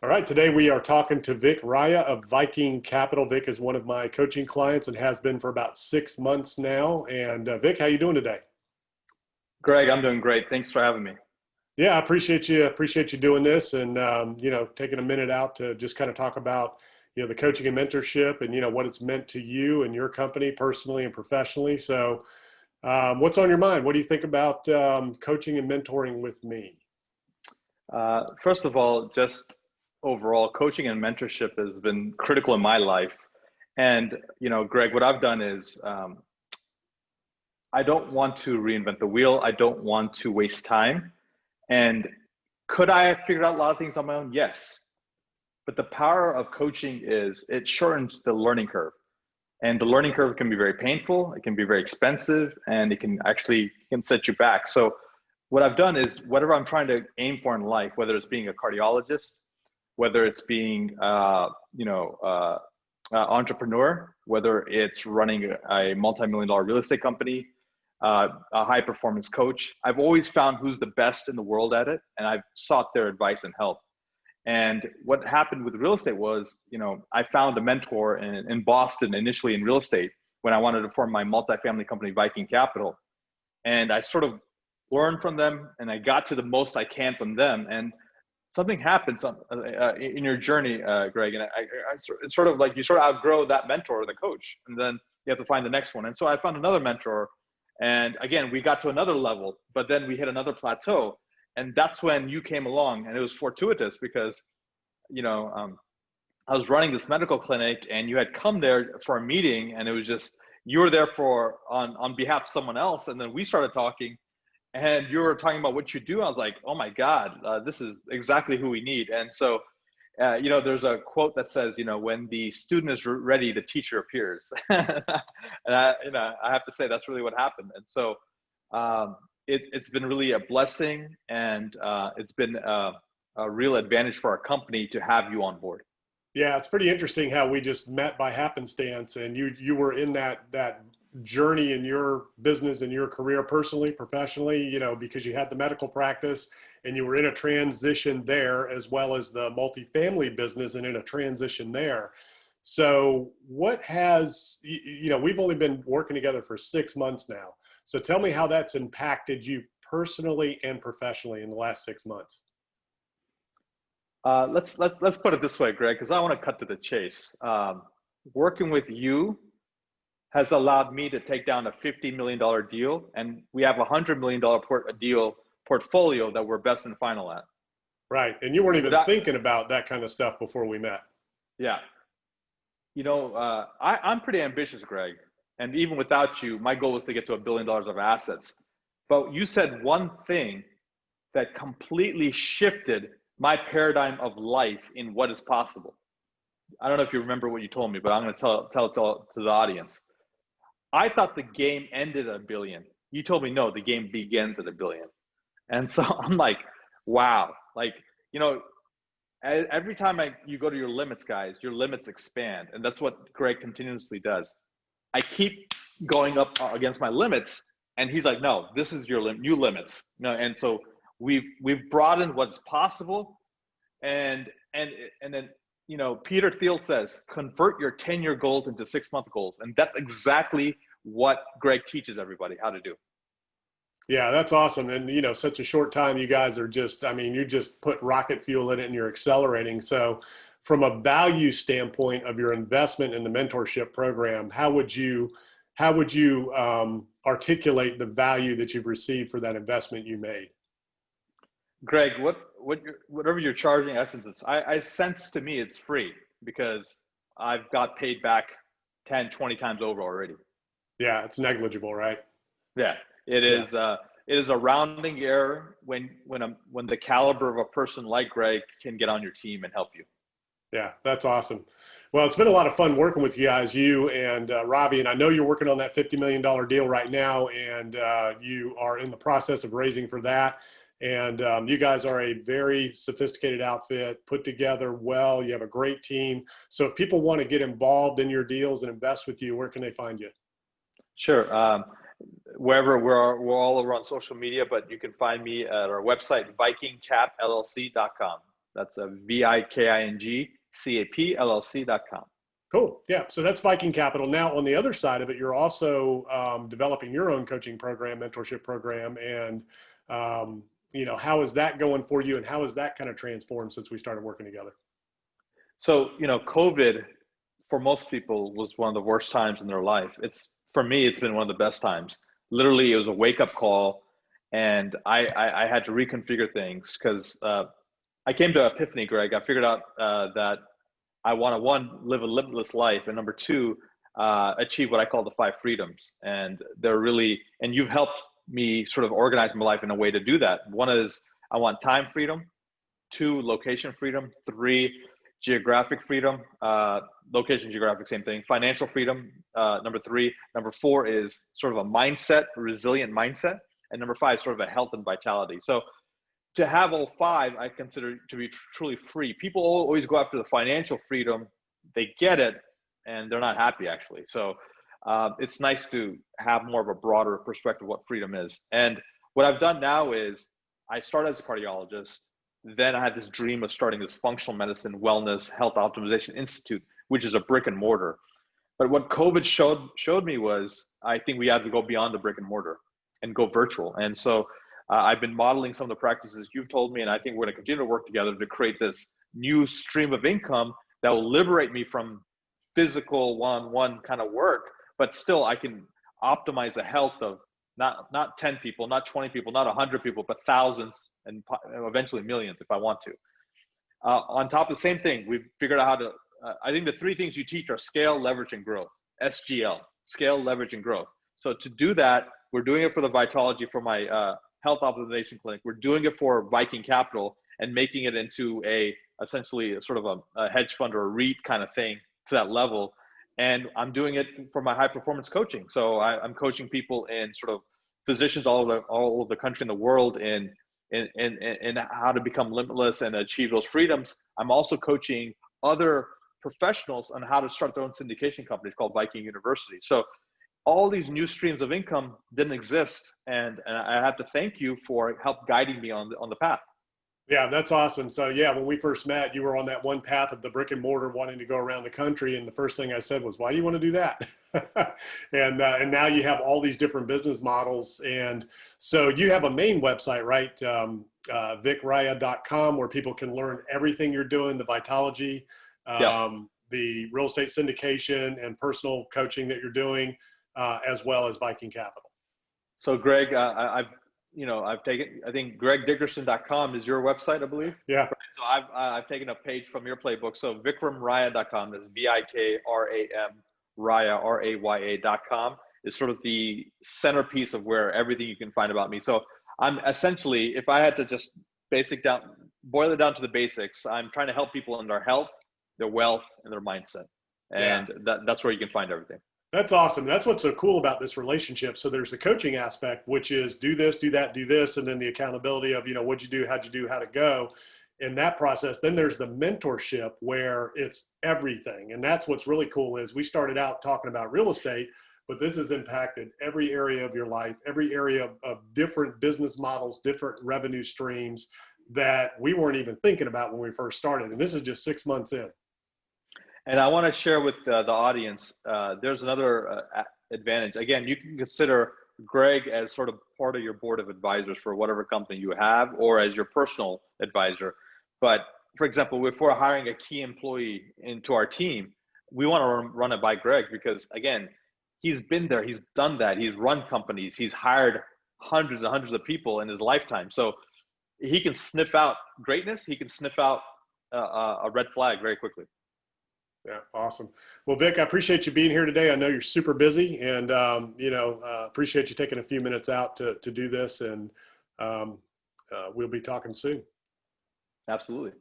All right, today we are talking to Vic Raya of Viking Capital. Vic is one of my coaching clients and has been for about 6 months now. And Vic, how you doing today? Greg, I'm doing great. Thanks for having me. Yeah, I appreciate you doing this and taking a minute out to just kind of talk about the coaching and mentorship and what it's meant to you and your company personally and professionally. So, what's on your mind? What do you think about coaching and mentoring with me? First of all, just overall, coaching and mentorship has been critical in my life. And, Greg, what I've done is I don't want to reinvent the wheel. I don't want to waste time. And could I have figured out a lot of things on my own? Yes. But the power of coaching is it shortens the learning curve. And the learning curve can be very painful, it can be very expensive, and it can actually can set you back. So what I've done is whatever I'm trying to aim for in life, whether it's being a cardiologist, whether it's being entrepreneur, whether it's running a multi-million dollar real estate company, a high performance coach, I've always found who's the best in the world at it, and I've sought their advice and help. And what happened with real estate was, I found a mentor in Boston initially in real estate when I wanted to form my multifamily company, Viking Capital. And I sort of learned from them and I got to the most I can from them. And something happens in your journey, Greg. And it's sort of like you sort of outgrow that mentor or the coach, and then you have to find the next one. And so I found another mentor. And again, we got to another level, but then we hit another plateau. And that's when you came along, and it was fortuitous because, I was running this medical clinic, and you had come there for a meeting, and it was just you were there for on behalf of someone else, and then we started talking, and you were talking about what you do. I was like, oh my God, this is exactly who we need. And so, there's a quote that says, when the student is ready, the teacher appears, and I have to say that's really what happened. And so. It's been really a blessing, and it's been a real advantage for our company to have you on board. Yeah, it's pretty interesting how we just met by happenstance, and you were in that journey in your business and your career personally, professionally, because you had the medical practice and you were in a transition there, as well as the multifamily business and in a transition there. So what has, we've only been working together for 6 months now. So tell me how that's impacted you personally and professionally in the last 6 months. Let's put it this way, Greg, because I want to cut to the chase. Working with you has allowed me to take down a $50 million deal, and we have a $100 million deal portfolio that we're best and final at. Right, and you weren't even thinking about that kind of stuff before we met. Yeah, I'm pretty ambitious, Greg. And even without you, my goal was to get to $1 billion of assets. But you said one thing that completely shifted my paradigm of life in what is possible. I don't know if you remember what you told me, but I'm going to tell it to the audience. I thought the game ended at $1 billion. You told me, no, the game begins at $1 billion. And so I'm like, wow. Like, every time you go to your limits, guys, your limits expand. And that's what Greg continuously does. I keep going up against my limits, and he's like, no, this is your new limits. No, and so we've broadened what's possible, and then Peter Thiel says, convert your 10-year goals into 6-month goals, and that's exactly what Greg teaches everybody how to do. Yeah, that's awesome. And such a short time, you guys are just, you just put rocket fuel in it and you're accelerating. So from a value standpoint of your investment in the mentorship program, how would you articulate the value that you've received for that investment you made? Greg, whatever you're charging, essence, I sense to me it's free because I've got paid back 10, 20 times over already. Yeah, it's negligible, right? Yeah, it is. It is a rounding error when the caliber of a person like Greg can get on your team and help you. Yeah, that's awesome. Well, it's been a lot of fun working with you guys, you and Robbie, and I know you're working on that $50 million deal right now, and you are in the process of raising for that. And you guys are a very sophisticated outfit, put together well. You have a great team. So if people want to get involved in your deals and invest with you, where can they find you? Sure. Wherever we're all over on social media, but you can find me at our website, vikingcapllc.com. That's a VIKINGCAPLLC.com. Cool. Yeah. So that's Viking Capital. Now, on the other side of it, you're also developing your own coaching program, mentorship program. And, how is that going for you? And how has that kind of transformed since we started working together? So, COVID for most people was one of the worst times in their life. For me, it's been one of the best times. Literally, it was a wake up call, and I had to reconfigure things because I came to epiphany, Greg. I figured out that I want to, one, live a limitless life, and number two, achieve what I call the 5 freedoms. And and you've helped me sort of organize my life in a way to do that. One is I want time freedom, 2, location freedom, 3, geographic freedom, location, geographic, same thing, financial freedom, number 3. Number 4 is sort of a mindset, a resilient mindset. And number 5, sort of a health and vitality. So to have all 5, I consider to be truly free. People always go after the financial freedom. They get it, and they're not happy, actually. So it's nice to have more of a broader perspective of what freedom is. And what I've done now is I started as a cardiologist. Then I had this dream of starting this functional medicine, wellness, health optimization institute, which is a brick and mortar. But what COVID showed me was I think we have to go beyond the brick and mortar and go virtual. And so I've been modeling some of the practices you've told me, and I think we're going to continue to work together to create this new stream of income that will liberate me from physical one-on-one kind of work, but still I can optimize the health of not 10 people, not 20 people, not 100 people, but thousands and eventually millions if I want to. On top of the same thing, we've figured out how to, I think the 3 things you teach are scale, leverage, and growth. SGL, scale, leverage, and growth. So to do that, we're doing it for the Vitalogy for my health optimization clinic. We're doing it for Viking Capital and making it into essentially a sort of a hedge fund or a REIT kind of thing to that level. And I'm doing it for my high performance coaching. So I'm coaching people in sort of physicians all over the country and the world in how to become limitless and achieve those freedoms. I'm also coaching other professionals on how to start their own syndication companies called Viking University. So all these new streams of income didn't exist. And I have to thank you for help guiding me on the path. Yeah, that's awesome. So yeah, when we first met, you were on that one path of the brick and mortar wanting to go around the country. And the first thing I said was, why do you want to do that? And now you have all these different business models. And so you have a main website, right? VicRaya.com, where people can learn everything you're doing, the Vitalogy, the real estate syndication and personal coaching that you're doing, as well as Viking Capital. So Greg, I've taken, I think gregdickerson.com is your website, I believe. Yeah. So I've taken a page from your playbook. So vikramraya.com, that's VIKRAM, Raya, RAYA.com is sort of the centerpiece of where everything you can find about me. So I'm essentially, if I had to just boil it down to the basics, I'm trying to help people in their health, their wealth, and their mindset. And that's where you can find everything. That's awesome. That's what's so cool about this relationship. So there's the coaching aspect, which is do this, do that, do this. And then the accountability of, what'd you do, how'd you do, how to go in that process. Then there's the mentorship where it's everything. And that's what's really cool is we started out talking about real estate, but this has impacted every area of your life, every area of different business models, different revenue streams that we weren't even thinking about when we first started. And this is just 6 months in. And I want to share with the audience, there's another advantage. Again, you can consider Greg as sort of part of your board of advisors for whatever company you have, or as your personal advisor. But for example, if we're hiring a key employee into our team, we want to run it by Greg because, again, he's been there, he's done that, he's run companies, he's hired hundreds and hundreds of people in his lifetime. So he can sniff out greatness, he can sniff out a red flag very quickly. Yeah, awesome. Well, Vic, I appreciate you being here today. I know you're super busy, and appreciate you taking a few minutes out to do this. And we'll be talking soon. Absolutely.